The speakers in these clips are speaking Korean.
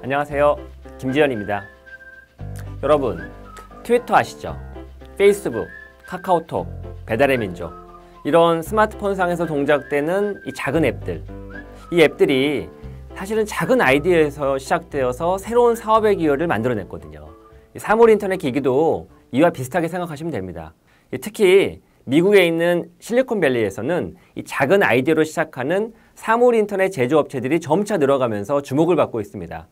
안녕하세요, 김지현입니다. 여러분, 트위터 아시죠? 페이스북, 카카오톡, 배달의 민족, 이런 스마트폰상에서 동작되는 이 작은 앱들, 이 앱들이 사실은 작은 아이디어에서 시작되어서 새로운 사업의 기회를 만들어냈거든요. 사물 인터넷 기기도 이와 비슷하게 생각하시면 됩니다. 특히 미국에 있는 실리콘밸리에서는 이 작은 아이디어로 시작하는 사물 인터넷 제조업체들이 점차 늘어가면서 주목을 받고 있습니다.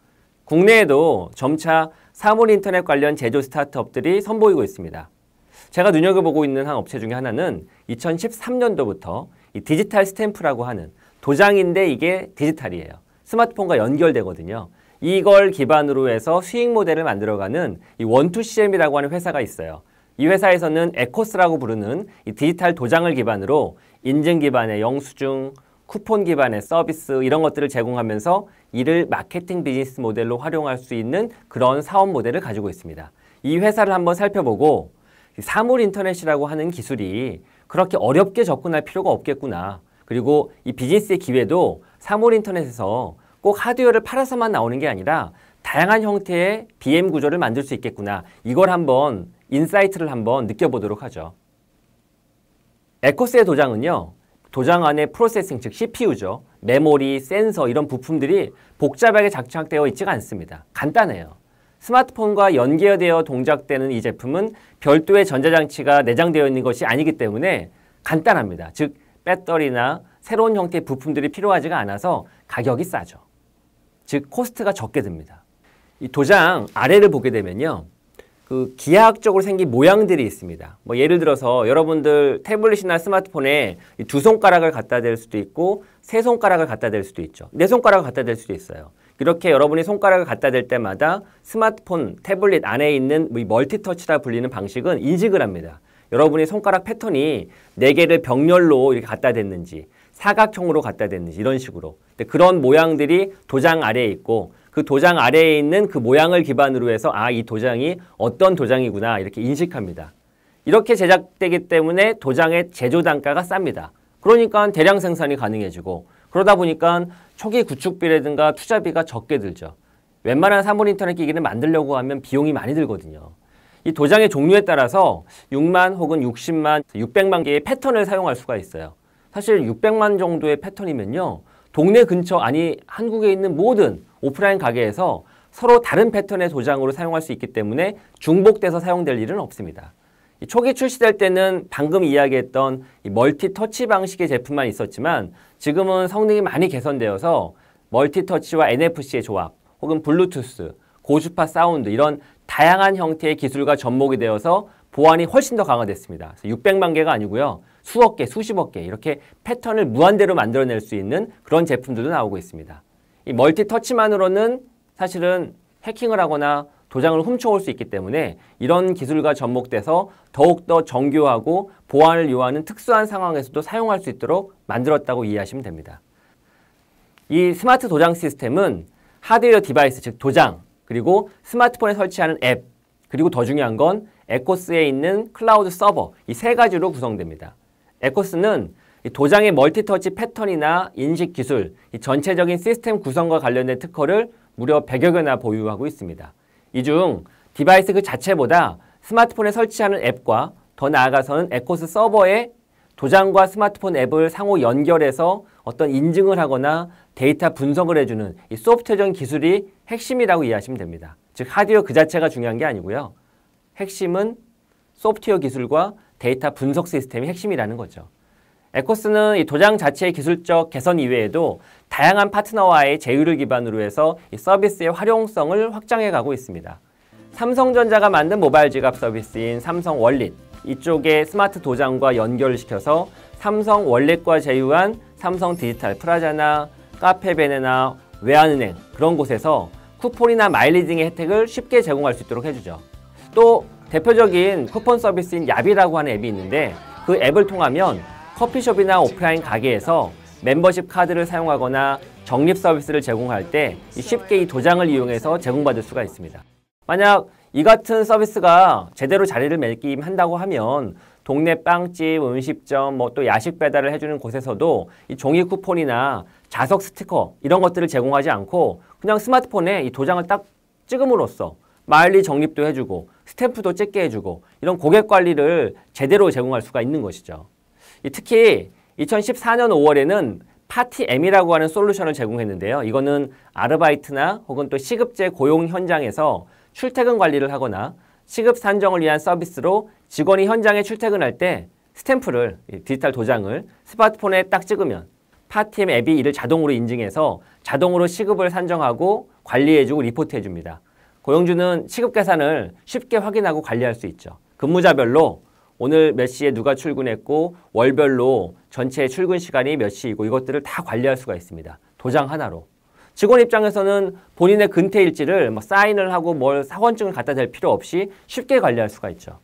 국내에도 점차 사물 인터넷 관련 제조 스타트업들이 선보이고 있습니다. 제가 눈여겨보고 있는 한 업체 중에 하나는 2013년도부터 이 디지털 스탬프라고 하는 도장인데 이게 디지털이에요. 스마트폰과 연결되거든요. 이걸 기반으로 해서 수익 모델을 만들어가는 이 원투CM이라고 하는 회사가 있어요. 이 회사에서는 에코스라고 부르는 이 디지털 도장을 기반으로 인증 기반의 영수증, 쿠폰 기반의 서비스 이런 것들을 제공하면서 이를 마케팅 비즈니스 모델로 활용할 수 있는 그런 사업 모델을 가지고 있습니다. 이 회사를 한번 살펴보고 사물 인터넷이라고 하는 기술이 그렇게 어렵게 접근할 필요가 없겠구나. 그리고 이 비즈니스의 기회도 사물 인터넷에서 꼭 하드웨어를 팔아서만 나오는 게 아니라 다양한 형태의 BM 구조를 만들 수 있겠구나. 이걸 한번 인사이트를 한번 느껴보도록 하죠. 에코스의 도장은요, 도장 안에 프로세싱, 즉 CPU죠. 메모리, 센서 이런 부품들이 복잡하게 장착되어 있지가 않습니다. 간단해요. 스마트폰과 연계되어 동작되는 이 제품은 별도의 전자장치가 내장되어 있는 것이 아니기 때문에 간단합니다. 즉 배터리나 새로운 형태의 부품들이 필요하지가 않아서 가격이 싸죠. 즉 코스트가 적게 듭니다. 이 도장 아래를 보게 되면요, 그 기하학적으로 생긴 모양들이 있습니다. 뭐 예를 들어서 여러분들 태블릿이나 스마트폰에 두 손가락을 갖다 댈 수도 있고 세 손가락을 갖다 댈 수도 있죠. 네 손가락을 갖다 댈 수도 있어요. 이렇게 여러분이 손가락을 갖다 댈 때마다 스마트폰, 태블릿 안에 있는 멀티터치라 불리는 방식은 인식을 합니다. 여러분이 손가락 패턴이 4개를 병렬로 이렇게 갖다 댔는지 사각형으로 갖다 댔는지 이런 식으로 그런 모양들이 도장 아래에 있고 그 도장 아래에 있는 그 모양을 기반으로 해서 아, 이 도장이 어떤 도장이구나 이렇게 인식합니다. 이렇게 제작되기 때문에 도장의 제조 단가가 쌉니다. 그러니까 대량 생산이 가능해지고 그러다 보니까 초기 구축비라든가 투자비가 적게 들죠. 웬만한 사물 인터넷 기기를 만들려고 하면 비용이 많이 들거든요. 이 도장의 종류에 따라서 6만 혹은 60만, 600만 개의 패턴을 사용할 수가 있어요. 사실 600만 정도의 패턴이면요, 동네 근처 아니 한국에 있는 모든 오프라인 가게에서 서로 다른 패턴의 도장으로 사용할 수 있기 때문에 중복돼서 사용될 일은 없습니다. 초기 출시될 때는 방금 이야기했던 이 멀티 터치 방식의 제품만 있었지만 지금은 성능이 많이 개선되어서 멀티 터치와 NFC의 조합 혹은 블루투스, 고주파 사운드 이런 다양한 형태의 기술과 접목이 되어서 보안이 훨씬 더 강화됐습니다. 600만 개가 아니고요, 수억 개, 수십억 개 이렇게 패턴을 무한대로 만들어낼 수 있는 그런 제품들도 나오고 있습니다. 이 멀티 터치만으로는 사실은 해킹을 하거나 도장을 훔쳐올 수 있기 때문에 이런 기술과 접목돼서 더욱더 정교하고 보안을 요하는 특수한 상황에서도 사용할 수 있도록 만들었다고 이해하시면 됩니다. 이 스마트 도장 시스템은 하드웨어 디바이스, 즉 도장, 그리고 스마트폰에 설치하는 앱, 그리고 더 중요한 건 에코스에 있는 클라우드 서버, 이 세 가지로 구성됩니다. 에코스는 도장의 멀티터치 패턴이나 인식 기술, 이 전체적인 시스템 구성과 관련된 특허를 무려 100여 개나 보유하고 있습니다. 이 중 디바이스 그 자체보다 스마트폰에 설치하는 앱과 더 나아가서는 에코스 서버에 도장과 스마트폰 앱을 상호 연결해서 어떤 인증을 하거나 데이터 분석을 해주는 이 소프트웨어적인 기술이 핵심이라고 이해하시면 됩니다. 즉 하드웨어 그 자체가 중요한 게 아니고요, 핵심은 소프트웨어 기술과 데이터 분석 시스템이 핵심이라는 거죠. 에코스는 이 도장 자체의 기술적 개선 이외에도 다양한 파트너와의 제휴를 기반으로 해서 이 서비스의 활용성을 확장해 가고 있습니다. 삼성전자가 만든 모바일 지갑 서비스인 삼성 월릿, 이쪽에 스마트 도장과 연결시켜서 삼성 월렛과 제휴한 삼성 디지털 프라자나 카페베네나 외환은행 그런 곳에서 쿠폰이나 마일리지 등의 혜택을 쉽게 제공할 수 있도록 해주죠. 또 대표적인 쿠폰 서비스인 야비라고 하는 앱이 있는데 그 앱을 통하면 커피숍이나 오프라인 가게에서 멤버십 카드를 사용하거나 적립 서비스를 제공할 때 쉽게 이 도장을 이용해서 제공받을 수가 있습니다. 만약 이 같은 서비스가 제대로 자리를 매김한다고 하면 동네 빵집, 음식점, 또 야식 배달을 해주는 곳에서도 이 종이 쿠폰이나 자석 스티커 이런 것들을 제공하지 않고 그냥 스마트폰에 이 도장을 딱 찍음으로써 마일리 적립도 해주고 스탬프도 찍게 해주고 이런 고객 관리를 제대로 제공할 수가 있는 것이죠. 특히 2014년 5월에는 파티M이라고 하는 솔루션을 제공했는데요. 이거는 아르바이트나 혹은 또 시급제 고용 현장에서 출퇴근 관리를 하거나 시급 산정을 위한 서비스로 직원이 현장에 출퇴근할 때 스탬프를, 디지털 도장을 스마트폰에 딱 찍으면 파티M 앱이 이를 자동으로 인증해서 자동으로 시급을 산정하고 관리해주고 리포트해줍니다. 고용주는 시급 계산을 쉽게 확인하고 관리할 수 있죠. 근무자별로 오늘 몇 시에 누가 출근했고 월별로 전체 출근 시간이 몇 시이고 이것들을 다 관리할 수가 있습니다. 도장 하나로. 직원 입장에서는 본인의 근태일지를 사인을 하고 사원증을 갖다 댈 필요 없이 쉽게 관리할 수가 있죠.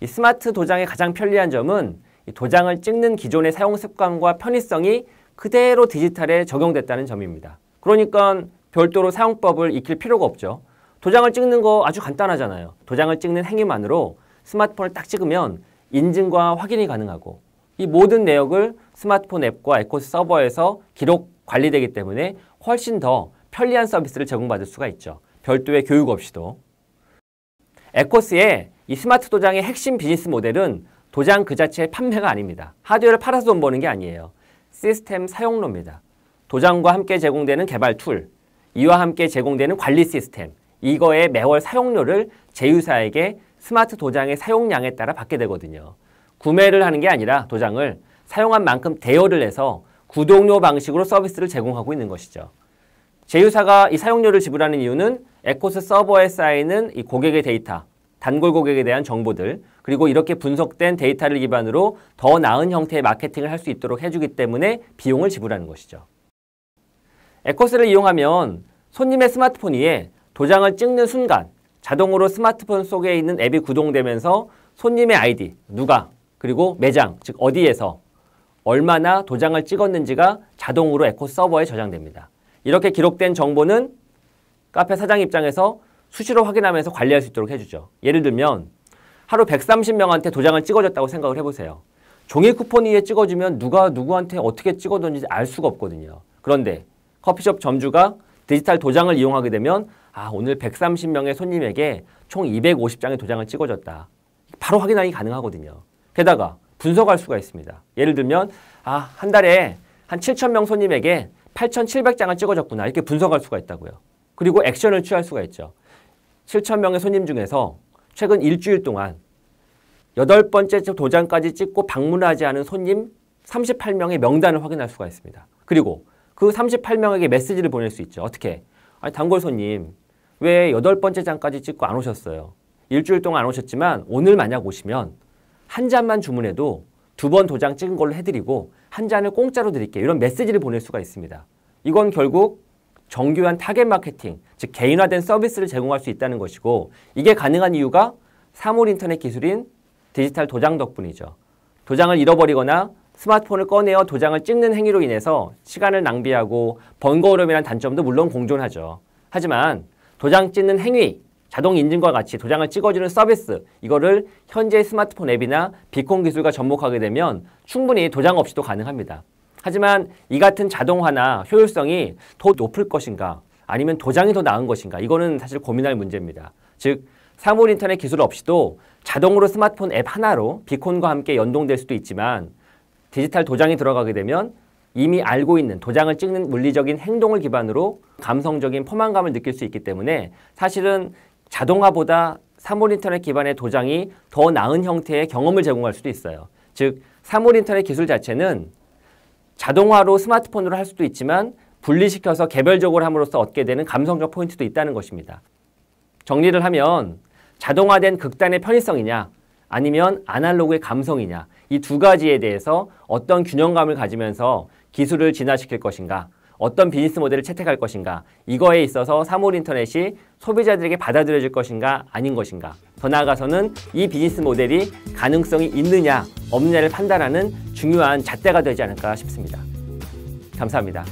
이 스마트 도장의 가장 편리한 점은 이 도장을 찍는 기존의 사용 습관과 편의성이 그대로 디지털에 적용됐다는 점입니다. 그러니까 별도로 사용법을 익힐 필요가 없죠. 도장을 찍는 거 아주 간단하잖아요. 도장을 찍는 행위만으로 스마트폰을 딱 찍으면 인증과 확인이 가능하고 이 모든 내역을 스마트폰 앱과 에코스 서버에서 기록 관리되기 때문에 훨씬 더 편리한 서비스를 제공받을 수가 있죠. 별도의 교육 없이도. 에코스의 이 스마트 도장의 핵심 비즈니스 모델은 도장 그 자체의 판매가 아닙니다. 하드웨어를 팔아서 돈 버는 게 아니에요. 시스템 사용료입니다. 도장과 함께 제공되는 개발 툴, 이와 함께 제공되는 관리 시스템, 이거의 매월 사용료를 제휴사에게 스마트 도장의 사용량에 따라 받게 되거든요. 구매를 하는 게 아니라 도장을 사용한 만큼 대여를 해서 구독료 방식으로 서비스를 제공하고 있는 것이죠. 제휴사가 이 사용료를 지불하는 이유는 에코스 서버에 쌓이는 이 고객의 데이터, 단골 고객에 대한 정보들, 그리고 이렇게 분석된 데이터를 기반으로 더 나은 형태의 마케팅을 할 수 있도록 해주기 때문에 비용을 지불하는 것이죠. 에코스를 이용하면 손님의 스마트폰 위에 도장을 찍는 순간 자동으로 스마트폰 속에 있는 앱이 구동되면서 손님의 아이디, 누가, 그리고 매장, 즉 어디에서 얼마나 도장을 찍었는지가 자동으로 에코스 서버에 저장됩니다. 이렇게 기록된 정보는 카페 사장 입장에서 수시로 확인하면서 관리할 수 있도록 해주죠. 예를 들면 하루 130명한테 도장을 찍어줬다고 생각을 해보세요. 종이 쿠폰 위에 찍어주면 누가 누구한테 어떻게 찍어줬는지 알 수가 없거든요. 그런데 커피숍 점주가 디지털 도장을 이용하게 되면 오늘 130명의 손님에게 총 250장의 도장을 찍어줬다. 바로 확인하기 가능하거든요. 게다가 분석할 수가 있습니다. 예를 들면 한 달에 한 7,000명 손님에게 8,700장을 찍어줬구나. 이렇게 분석할 수가 있다고요. 그리고 액션을 취할 수가 있죠. 7,000명의 손님 중에서 최근 일주일 동안 8번째 도장까지 찍고 방문하지 않은 손님 38명의 명단을 확인할 수가 있습니다. 그리고 그 38명에게 메시지를 보낼 수 있죠. 어떻게? 단골 손님, 왜 8번째 장까지 찍고 안 오셨어요? 일주일 동안 안 오셨지만 오늘 만약 오시면 한 잔만 주문해도 2번 도장 찍은 걸로 해드리고 한 잔을 공짜로 드릴게요. 이런 메시지를 보낼 수가 있습니다. 이건 결국 정교한 타겟 마케팅, 즉 개인화된 서비스를 제공할 수 있다는 것이고 이게 가능한 이유가 사물 인터넷 기술인 디지털 도장 덕분이죠. 도장을 잃어버리거나 스마트폰을 꺼내어 도장을 찍는 행위로 인해서 시간을 낭비하고 번거로움이라는 단점도 물론 공존하죠. 하지만 도장 찍는 행위, 자동 인증과 같이 도장을 찍어주는 서비스, 이거를 현재 스마트폰 앱이나 비콘 기술과 접목하게 되면 충분히 도장 없이도 가능합니다. 하지만 이 같은 자동화나 효율성이 더 높을 것인가 아니면 도장이 더 나은 것인가 이거는 사실 고민할 문제입니다. 즉 사물 인터넷 기술 없이도 자동으로 스마트폰 앱 하나로 비콘과 함께 연동될 수도 있지만 디지털 도장이 들어가게 되면 이미 알고 있는 도장을 찍는 물리적인 행동을 기반으로 감성적인 포만감을 느낄 수 있기 때문에 사실은 자동화보다 사물 인터넷 기반의 도장이 더 나은 형태의 경험을 제공할 수도 있어요. 즉 사물 인터넷 기술 자체는 자동화로 스마트폰으로 할 수도 있지만 분리시켜서 개별적으로 함으로써 얻게 되는 감성적 포인트도 있다는 것입니다. 정리를 하면 자동화된 극단의 편의성이냐 아니면 아날로그의 감성이냐 이 두 가지에 대해서 어떤 균형감을 가지면서 기술을 진화시킬 것인가 어떤 비즈니스 모델을 채택할 것인가 이거에 있어서 사물 인터넷이 소비자들에게 받아들여질 것인가 아닌 것인가 더 나아가서는 이 비즈니스 모델이 가능성이 있느냐 없느냐를 판단하는 중요한 잣대가 되지 않을까 싶습니다. 감사합니다.